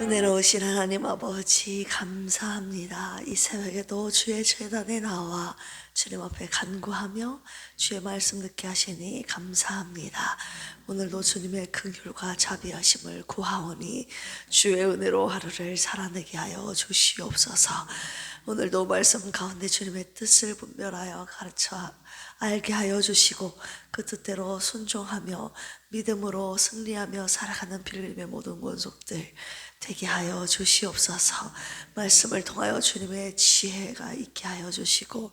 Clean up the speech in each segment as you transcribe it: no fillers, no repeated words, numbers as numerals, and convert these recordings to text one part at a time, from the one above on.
은혜로우신 하나님 아버지 감사합니다. 이 새벽에도 주의 제단에 나와 주님 앞에 간구하며 주의 말씀 듣게 하시니 감사합니다. 오늘도 주님의 긍휼과 자비하심을 구하오니 주의 은혜로 하루를 살아내게 하여 주시옵소서. 오늘도 말씀 가운데 주님의 뜻을 분별하여 가르쳐 알게 하여 주시고 그 뜻대로 순종하며 믿음으로 승리하며 살아가는 빌립의 모든 권속들 되게 하여 주시옵소서. 말씀을 통하여 주님의 지혜가 있게 하여 주시고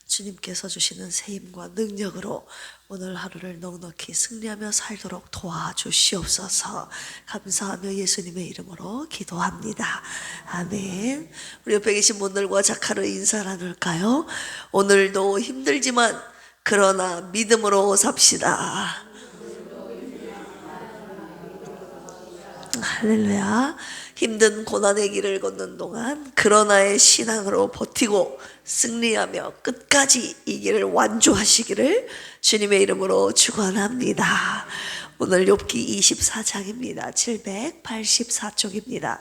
주님께서 주시는 세임과 능력으로 오늘 하루를 넉넉히 승리하며 살도록 도와주시옵소서. 감사하며 예수님의 이름으로 기도합니다. 아멘. 우리 옆에 계신 분들과 작가로 인사 나눌까요? 오늘도 힘들지만 그러나 믿음으로 삽시다. 할렐루야. 힘든 고난의 길을 걷는 동안 그러나의 신앙으로 버티고 승리하며 끝까지 이 길을 완주하시기를 주님의 이름으로 축원합니다. 오늘 욥기 24장입니다. 784쪽입니다.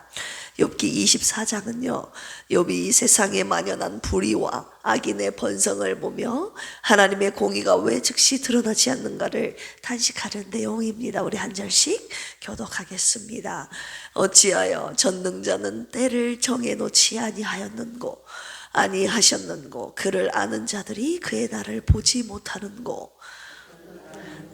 욥기 24장은요, 욥이 세상에 만연한 불의와 악인의 번성을 보며 하나님의 공의가 왜 즉시 드러나지 않는가를 탄식하는 내용입니다. 우리 한 절씩 교독하겠습니다. 어찌하여 전능자는 때를 정해놓지 아니하셨는고 그를 아는 자들이 그의 날을 보지 못하는고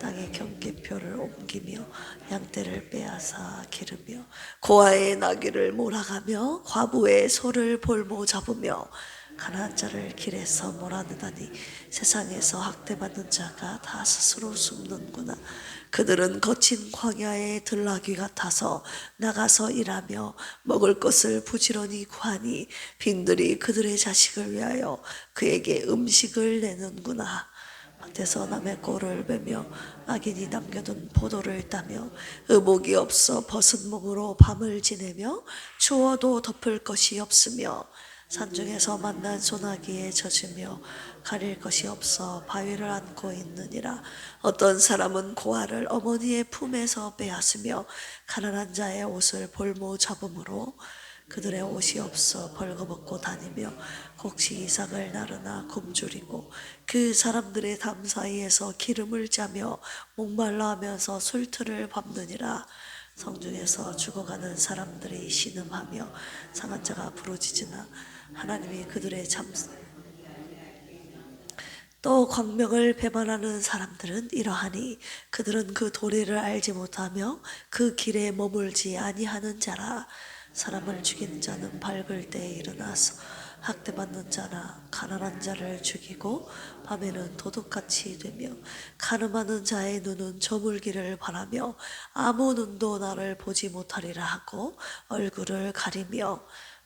땅의 경계표를 옮기며 양떼를 빼앗아 기르며 고아의 나귀를 몰아가며 과부의 소를 볼모 잡으며 가난한 자를 길에서 몰아내다니 세상에서 학대받는 자가 다 스스로 숨는구나. 그들은 거친 광야의 들나귀 같아서 나가서 일하며 먹을 것을 부지런히 구하니 빈들이 그들의 자식을 위하여 그에게 음식을 내는구나. 밭에서 남의 꼴을 베며 악인이 남겨둔 포도를 따며 의복이 없어 벗은 몸으로 밤을 지내며 추워도 덮을 것이 없으며 산중에서 만난 소나기에 젖으며 가릴 것이 없어 바위를 안고 있느니라. 어떤 사람은 고아를 어머니의 품에서 빼앗으며 가난한 자의 옷을 볼모 잡음으로 그들의 옷이 없어 벌거벗고 다니며 곡식 이삭을 나르나 굶주리고 그 사람들의 담 사이에서 기름을 짜며 목말라 하면서 술틀을 밟느니라. 성중에서 죽어가는 사람들이 신음하며 상한 자가 부러지지나 하나님이 그들의 또 광명을 배반하는 사람들은 이러하니 그들은 그 도리를 알지 못하며 그 길에 머물지 아니하는 자라. 사람을 죽이는 자는 밝을 때에 일어나서 학대받는 자나 가난한 자를 죽이고 밤에는 도둑같이 되며 가늠하는 자의 눈은 저물기를 바라며 아무 눈도 나를 보지 못하리라 하고 얼굴을 가리며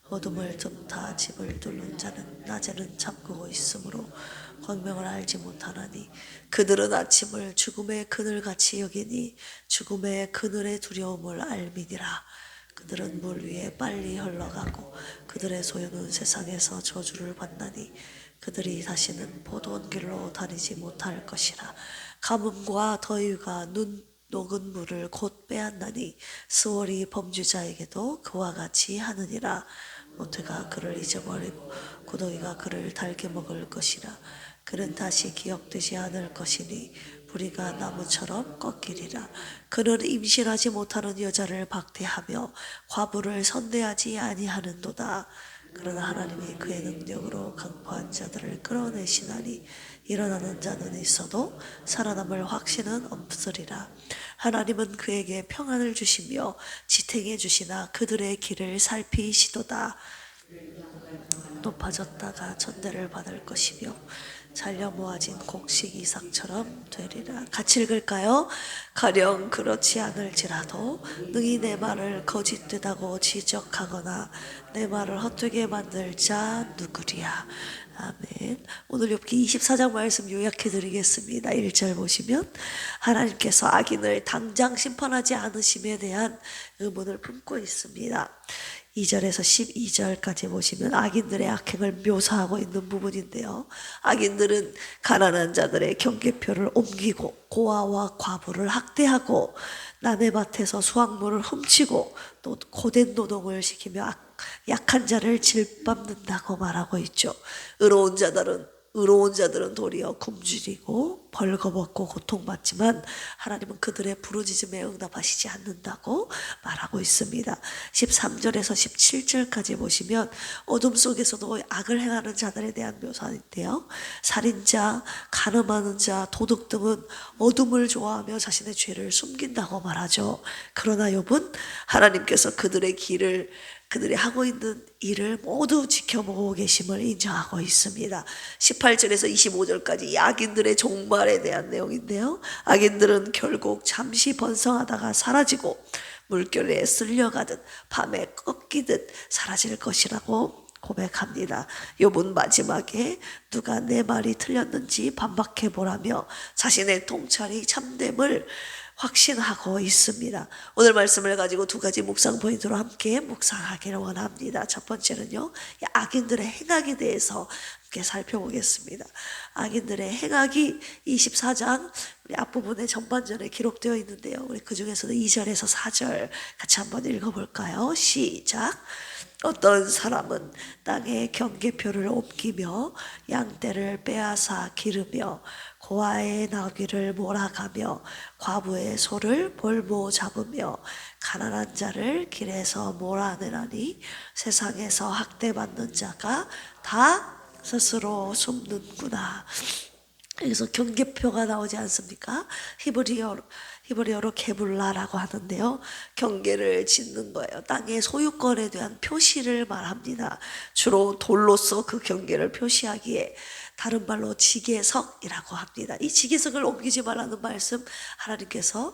어둠을 틈타 집을 뚫는 자는 낮에는 잠그고 있으므로 광명을 알지 못하나니 그들은 아침을 죽음의 그늘같이 여기니 죽음의 그늘의 두려움을 알미니라. 그들은 물 위에 빨리 흘러가고 그들의 소유는 세상에서 저주를 받나니 그들이 다시는 보던 길로 다니지 못할 것이라. 가뭄과 더위가 눈 녹은 물을 곧 빼앗나니 스월이 범죄자에게도 그와 같이 하느니라. 모태가 그를 잊어버리고 구더기가 그를 달게 먹을 것이라. 그는 다시 기억되지 않을 것이니 뿌리가 나무처럼 꺾이리라. 그는 임신하지 못하는 여자를 박대하며 과부를 선대하지 아니하는도다. 그러나 하나님이 그의 능력으로 강포한 자들을 끌어내시나니 일어나는 자는 있어도 살아남을 확신은 없으리라. 하나님은 그에게 평안을 주시며 지탱해 주시나 그들의 길을 살피시도다. 높아졌다가 천대를 받을 것이며 잘려 모아진 곡식 이삭처럼 되리라. 같이 읽을까요? 가령 그렇지 않을지라도 능히 내 말을 거짓되다고 지적하거나 내 말을 헛되게 만들 자 누구리야. 아멘. 오늘 욥기 24장 말씀 요약해 드리겠습니다. 1절 보시면 하나님께서 악인을 당장 심판하지 않으심에 대한 의문을 품고 있습니다. 2절에서 12절까지 보시면 악인들의 악행을 묘사하고 있는 부분인데요. 악인들은 가난한 자들의 경계표를 옮기고 고아와 과부를 학대하고 남의 밭에서 수확물을 훔치고 또 고된 노동을 시키며 약한 자를 질밟는다고 말하고 있죠. 의로운 자들은 도리어 굶주리고 벌거벗고 고통받지만 하나님은 그들의 부르짖음에 응답하시지 않는다고 말하고 있습니다. 13절에서 17절까지 보시면 어둠 속에서도 악을 행하는 자들에 대한 묘사인데요. 살인자, 간음하는 자, 도둑 등은 어둠을 좋아하며 자신의 죄를 숨긴다고 말하죠. 그러나 욥은 하나님께서 그들이 하고 있는 일을 모두 지켜보고 계심을 인정하고 있습니다. 18절에서 25절까지 이 악인들의 종말에 대한 내용인데요. 악인들은 결국 잠시 번성하다가 사라지고 물결에 쓸려가듯 밤에 꺾이듯 사라질 것이라고 고백합니다. 욥은 마지막에 누가 내 말이 틀렸는지 반박해 보라며 자신의 통찰이 참됨을 확신하고 있습니다. 오늘 말씀을 가지고 두 가지 묵상 포인트로 함께 묵상하기를 원합니다. 첫 번째는요, 악인들의 행악에 대해서 함께 살펴보겠습니다. 악인들의 행악이 24장 우리 앞부분에 전반전에 기록되어 있는데요. 우리 그 중에서도 2절에서 4절 같이 한번 읽어볼까요? 시작. 어떤 사람은 땅에 경계표를 옮기며 양떼를 빼앗아 기르며 고아의 나귀를 몰아가며 과부의 소를 볼모 잡으며 가난한 자를 길에서 몰아내라니 세상에서 학대받는 자가 다 스스로 숨는구나. 여기서 경계표가 나오지 않습니까? 히브리어로 게불라라고 하는데요. 경계를 짓는 거예요. 땅의 소유권에 대한 표시를 말합니다. 주로 돌로서 그 경계를 표시하기에 다른 말로 지계석이라고 합니다. 이 지계석을 옮기지 말라는 말씀 하나님께서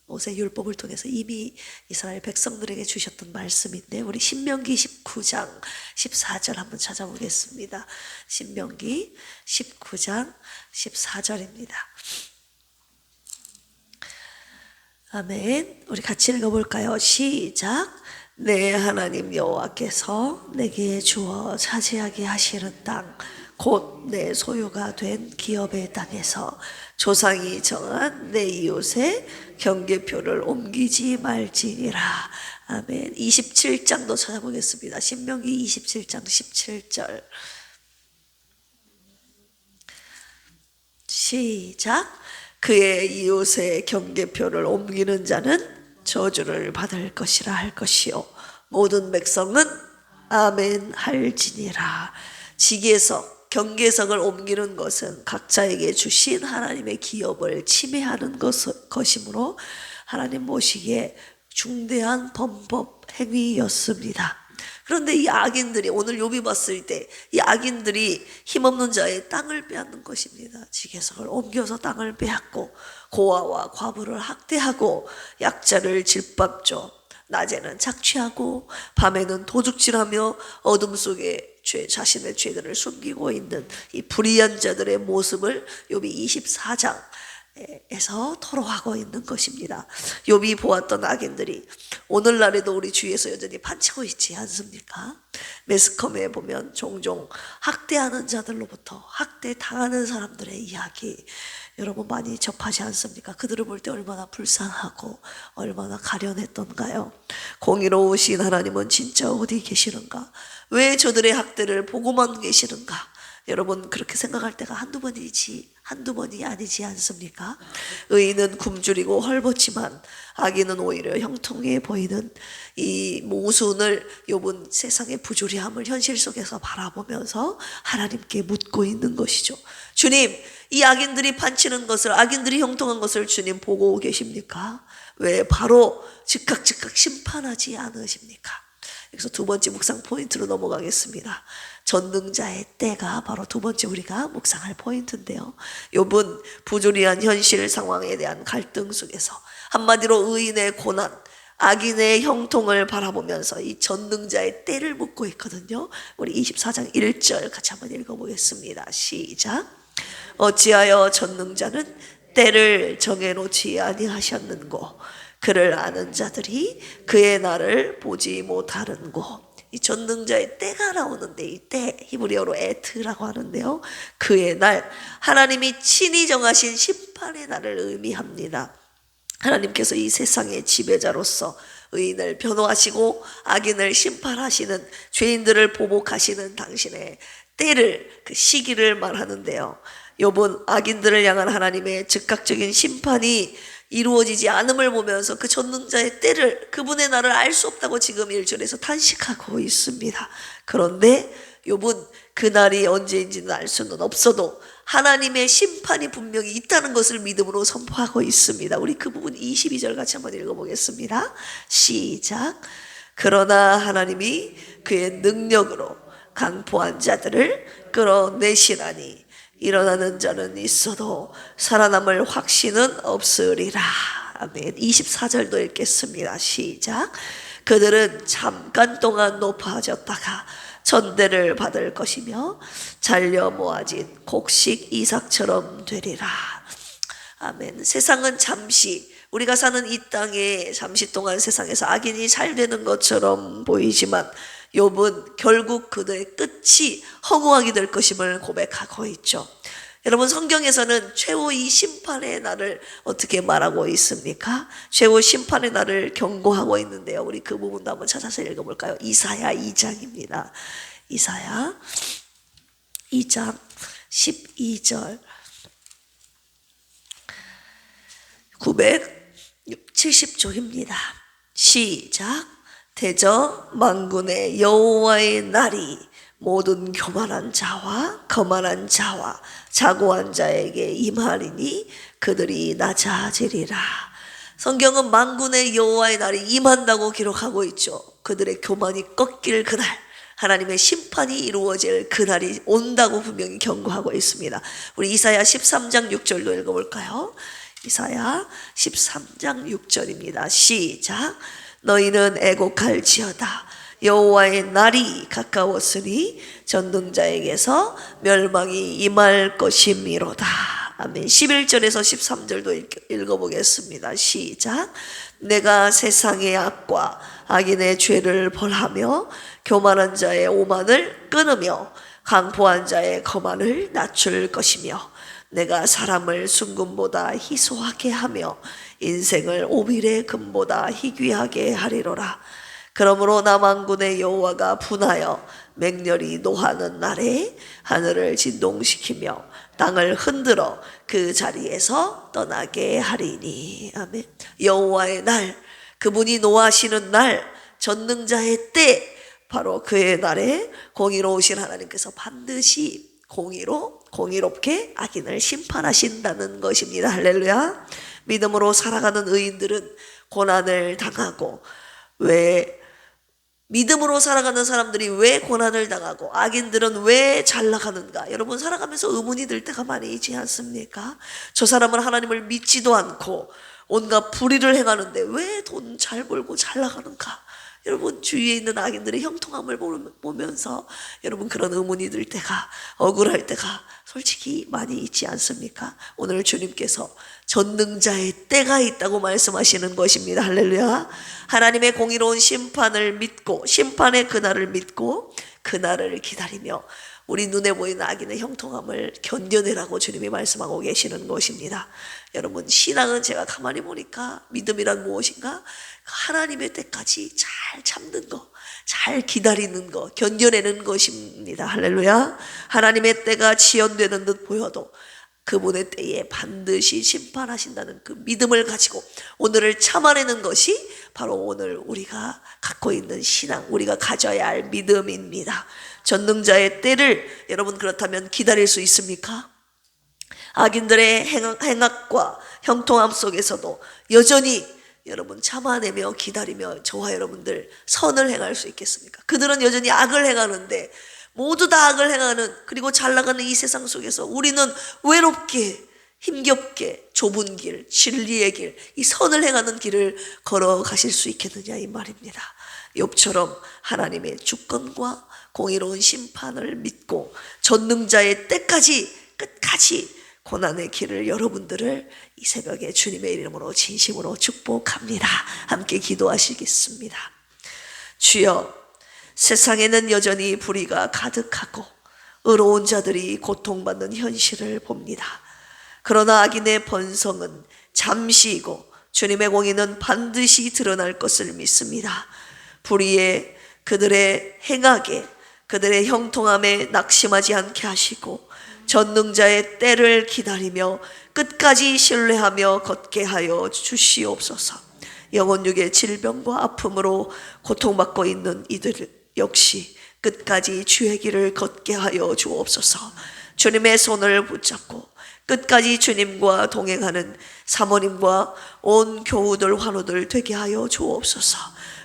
모세 율법을 통해서 이미 이스라엘 백성들에게 주셨던 말씀인데 우리 신명기 19장 14절 한번 찾아보겠습니다. 신명기 19장 14절입니다. 아멘. 우리 같이 읽어볼까요? 시작. 내 하나님 여호와께서 내게 주어 차지하게 하시는 땅 곧 내 소유가 된 기업의 땅에서 조상이 정한 내 이웃의 경계표를 옮기지 말지니라. 아멘. 27장도 찾아보겠습니다. 신명기 27장 17절 시작. 그의 이웃의 경계표를 옮기는 자는 저주를 받을 것이라 할 것이요 모든 백성은 아멘 할지니라. 지계석 경계석을 옮기는 것은 각자에게 주신 하나님의 기업을 침해하는 것이므로 하나님 보시기에 중대한 범법 행위였습니다. 그런데 이 악인들이 오늘 욥이 봤을 때 이 악인들이 힘없는 자의 땅을 빼앗는 것입니다. 지계석을 옮겨서 땅을 빼앗고 고아와 과부를 학대하고 약자를 질밟죠. 낮에는 착취하고 밤에는 도둑질하며 어둠 속에 자신의 죄들을 숨기고 있는 이 불의한 자들의 모습을 욥이 24장에서 토로하고 있는 것입니다. 욥이 보았던 악인들이 오늘날에도 우리 주위에서 여전히 판치고 있지 않습니까? 매스컴에 보면 종종 학대하는 자들로부터 학대당하는 사람들의 이야기 여러분 많이 접하지 않습니까? 그들을 볼 때 얼마나 불쌍하고 얼마나 가련했던가요? 공의로우신 하나님은 진짜 어디 계시는가? 왜 저들의 학대를 보고만 계시는가? 여러분 그렇게 생각할 때가 한두 번이 아니지 않습니까? 의인은 굶주리고 헐벗지만 악인은 오히려 형통해 보이는 이 모순을 욥은 세상의 부조리함을 현실 속에서 바라보면서 하나님께 묻고 있는 것이죠. 주님, 이 악인들이 판치는 것을, 악인들이 형통한 것을 주님 보고 계십니까? 왜 바로 즉각 심판하지 않으십니까? 그래서 두 번째 묵상 포인트로 넘어가겠습니다. 전능자의 때가 바로 두 번째 우리가 묵상할 포인트인데요. 욥은 부조리한 현실 상황에 대한 갈등 속에서 한마디로 의인의 고난, 악인의 형통을 바라보면서 이 전능자의 때를 묻고 있거든요. 우리 24장 1절 같이 한번 읽어보겠습니다. 시작. 어찌하여 전능자는 때를 정해놓지 아니하셨는고 그를 아는 자들이 그의 날을 보지 못하는고. 이 전능자의 때가 나오는데 이 때 히브리어로 에트라고 하는데요, 그의 날, 하나님이 친히 정하신 심판의 날을 의미합니다. 하나님께서 이 세상의 지배자로서 의인을 변호하시고 악인을 심판하시는, 죄인들을 보복하시는 당신의 때를, 그 시기를 말하는데요, 욥은 악인들을 향한 하나님의 즉각적인 심판이 이루어지지 않음을 보면서 그 전능자의 때를, 그분의 날을 알 수 없다고 지금 1절에서 탄식하고 있습니다. 그런데 욥은 그 날이 언제인지는 알 수는 없어도 하나님의 심판이 분명히 있다는 것을 믿음으로 선포하고 있습니다. 우리 그 부분 22절 같이 한번 읽어보겠습니다. 시작. 그러나 하나님이 그의 능력으로 강포한 자들을 끌어내시라니 일어나는 자는 있어도 살아남을 확신은 없으리라. 아멘. 24절도 읽겠습니다. 시작. 그들은 잠깐 동안 높아졌다가 천대를 받을 것이며 잘려 모아진 곡식 이삭처럼 되리라. 아멘. 세상은 잠시, 우리가 사는 이 땅에 잠시 동안 세상에서 악인이 잘 되는 것처럼 보이지만 욥은 결국 그들의 끝이 허무하게 될 것임을 고백하고 있죠. 여러분, 성경에서는 최후의 심판의 날을 어떻게 말하고 있습니까? 최후 심판의 날을 경고하고 있는데요, 우리 그 부분도 한번 찾아서 읽어볼까요? 이사야 2장입니다. 이사야 2장 12절 970쪽입니다. 시작. 대저 만군의 여호와의 날이 모든 교만한 자와 거만한 자와 자고한 자에게 임하리니 그들이 낮아지리라. 성경은 만군의 여호와의 날이 임한다고 기록하고 있죠. 그들의 교만이 꺾일 그날, 하나님의 심판이 이루어질 그날이 온다고 분명히 경고하고 있습니다. 우리 이사야 13장 6절도 읽어볼까요? 이사야 13장 6절입니다. 시작. 너희는 애곡할지어다. 여호와의 날이 가까웠으니 전능자에게서 멸망이 임할 것이미로다. 아멘. 11절에서 13절도 읽어보겠습니다. 시작. 내가 세상의 악과 악인의 죄를 벌하며 교만한 자의 오만을 끊으며 강포한 자의 거만을 낮출 것이며 내가 사람을 순금보다 희소하게 하며 인생을 오빌의 금보다 희귀하게 하리로라. 그러므로 나 만군의 여호와가 분하여 맹렬히 노하는 날에 하늘을 진동시키며 땅을 흔들어 그 자리에서 떠나게 하리니. 아멘. 여호와의 날, 그분이 노하시는 날, 전능자의 때, 바로 그의 날에 공의로우신 하나님께서 반드시 공의롭게 악인을 심판하신다는 것입니다. 할렐루야. 믿음으로 살아가는 의인들은 고난을 당하고, 왜 믿음으로 살아가는 사람들이 왜 고난을 당하고 악인들은 왜 잘 나가는가? 여러분, 살아가면서 의문이 들 때가 많이 있지 않습니까? 저 사람은 하나님을 믿지도 않고 온갖 불의를 행하는데 왜 돈 잘 벌고 잘 나가는가? 여러분, 주위에 있는 악인들의 형통함을 보면서 여러분, 그런 의문이 들 때가, 억울할 때가 솔직히 많이 있지 않습니까? 오늘 주님께서 전능자의 때가 있다고 말씀하시는 것입니다. 할렐루야. 하나님의 공의로운 심판을 믿고, 심판의 그날을 믿고 그날을 기다리며 우리 눈에 보이는 악인의 형통함을 견뎌내라고 주님이 말씀하고 계시는 것입니다. 여러분, 신앙은 제가 가만히 보니까 믿음이란 무엇인가? 하나님의 때까지 잘 참는 거, 잘 기다리는 거, 견뎌내는 것입니다. 할렐루야. 하나님의 때가 지연되는 듯 보여도 그분의 때에 반드시 심판하신다는 그 믿음을 가지고 오늘을 참아내는 것이 바로 오늘 우리가 갖고 있는 신앙, 우리가 가져야 할 믿음입니다. 전능자의 때를 여러분, 그렇다면 기다릴 수 있습니까? 악인들의 행악과 형통함 속에서도 여전히 여러분 참아내며 기다리며 저와 여러분들 선을 행할 수 있겠습니까? 그들은 여전히 악을 행하는데, 모두 다 악을 행하는, 그리고 잘 나가는 이 세상 속에서 우리는 외롭게, 힘겹게, 좁은 길, 진리의 길, 이 선을 행하는 길을 걸어가실 수 있겠느냐 이 말입니다. 욥처럼 하나님의 주권과 공의로운 심판을 믿고 전능자의 때까지 끝까지 고난의 길을 여러분들을 이 새벽에 주님의 이름으로 진심으로 축복합니다. 함께 기도하시겠습니다. 주여, 세상에는 여전히 불의가 가득하고 의로운 자들이 고통받는 현실을 봅니다. 그러나 악인의 번성은 잠시이고 주님의 공의는 반드시 드러날 것을 믿습니다. 불의에 그들의 행악에 그들의 형통함에 낙심하지 않게 하시고 전능자의 때를 기다리며 끝까지 신뢰하며 걷게 하여 주시옵소서. 영혼육의 질병과 아픔으로 고통받고 있는 이들 역시 끝까지 주의 길을 걷게 하여 주옵소서. 주님의 손을 붙잡고 끝까지 주님과 동행하는 사모님과 온 교우들 환우들 되게 하여 주옵소서.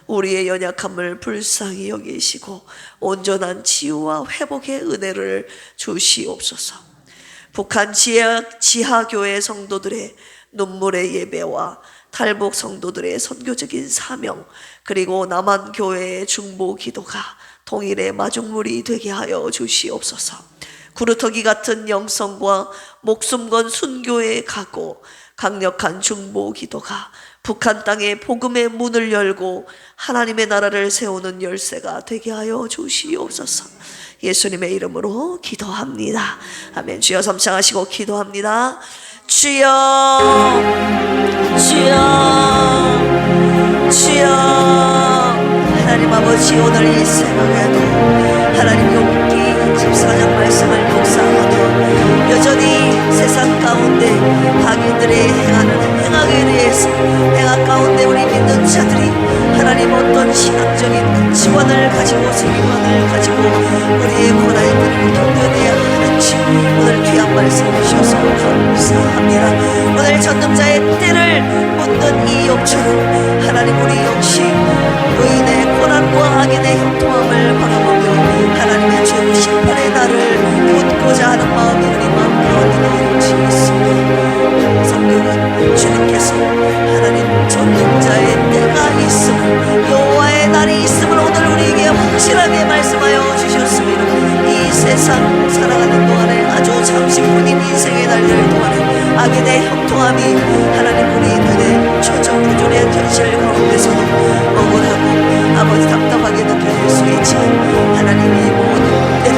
우리의 연약함을 불쌍히 여기시고 온전한 치유와 회복의 은혜를 주시옵소서. 북한 지하교회 성도들의 눈물의 예배와 탈북 성도들의 선교적인 사명, 그리고 남한교회의 중보 기도가 통일의 마중물이 되게 하여 주시옵소서. 구루터기 같은 영성과 목숨 건 순교의 각오, 강력한 중보 기도가 북한 땅에 복음의 문을 열고 하나님의 나라를 세우는 열쇠가 되게 하여 주시옵소서. 예수님의 이름으로 기도합니다. 아멘. 주여 삼창하시고 기도합니다. 주여, 주여, 주여. 하나님 아버지, 오늘 이 새벽에도 하나님 욥기 14장 말씀을 묵상하며 여전히 세상 가운데 악인들의 행하는 행악에 대해서 행악 가운데 우리 믿는 자들이 하나님 어떤 신앙적인 지원을 가지고 세계관을 가지고 우리의 고난들을 견뎌내야 하는지 오늘 귀한 말씀 주셔서 감사합니다. 오늘 전능자의 때를 묻는 이 욥처럼 하나님 우리 역시 의인의 고난과 악인의 형통함을 바라보며 하나님의 죄로 심판의 날을 묻고자 하는 마음이 우리 마음 가운데 넘치겠습니다. 성경은 주님께서 하나님 전능자의 때가 있음을, 여호와의 날이 있음을 오늘 우리에게 확실하게 말씀하여 주셨습니다. 이 세상 살아가는 동안에 아주 잠시뿐인 인생의 날들 동안에 악인의 형통함이 하나님 우리 눈에 초점부조리한 현실 가운데서도 억울하고 아버지 답답하게 느껴질 수 있지만 하나님이 모든 때를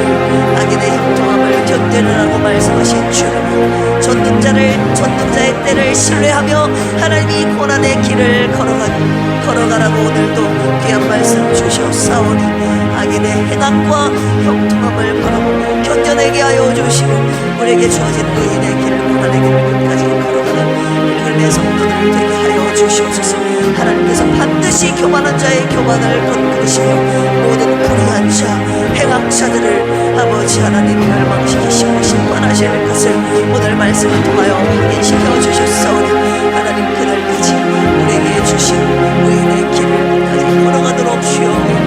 악인의 형통함을 견뎌내라고 말씀하신 주님은 전능자의 때를 신뢰하며 하나님이 고난의 길을 걸어가라고 오늘도 귀한 말씀 주셨사오니 악인의 행악과 형통함을 바라보며 견뎌내게 하여 주시고 우리에게 주어진 의인의 길을, 고난의 길을 끝까지 걸어가는 필글의 성도들 되게 하여 주시옵소서. 하나님께서 반드시 교만한 자의 교만을 건드리시며 모든 불의한 자, 행악자들을 아버지 하나님 멸망시키시고 심판하실 것을 오늘 말씀을 통하여 확인시켜 주셨사오니 하나님 그날까지 우리에게 주신 의인의 길을 끝까지 걸어가도록 주여